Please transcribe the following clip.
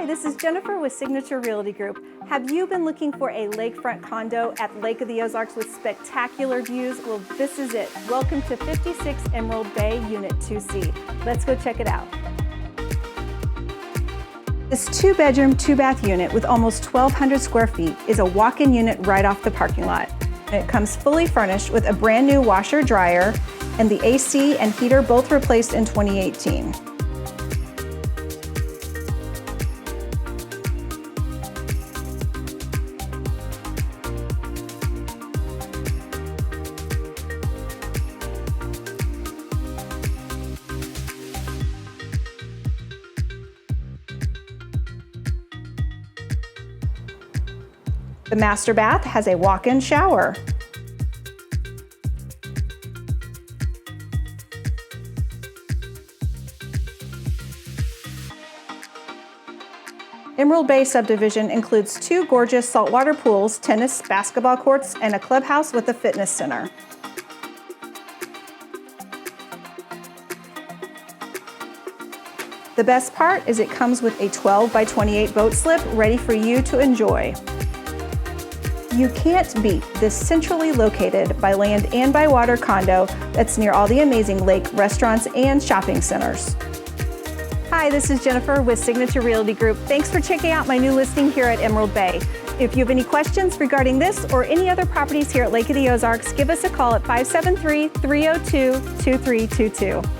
Hi, this is Jennifer with Signature Realty Group. Have you been looking for a lakefront condo at Lake of the Ozarks with spectacular views? Well, this is it. Welcome to 56 Emerald Bay, Unit 2C. Let's go check it out. This 2-bedroom, 2-bath unit with almost 1,200 square feet is a walk-in unit right off the parking lot. It comes fully furnished with a brand new washer dryer and the AC and heater both replaced in 2018. The master bath has a walk-in shower. Emerald Bay subdivision includes 2 gorgeous saltwater pools, tennis, basketball courts, and a clubhouse with a fitness center. The best part is it comes with a 12 by 28 boat slip ready for you to enjoy. You can't beat this centrally located by land and by water condo that's near all the amazing lake restaurants and shopping centers. Hi, this is Jennifer with Signature Realty Group. Thanks for checking out my new listing here at Emerald Bay. If you have any questions regarding this or any other properties here at Lake of the Ozarks, give us a call at 573-302-2322.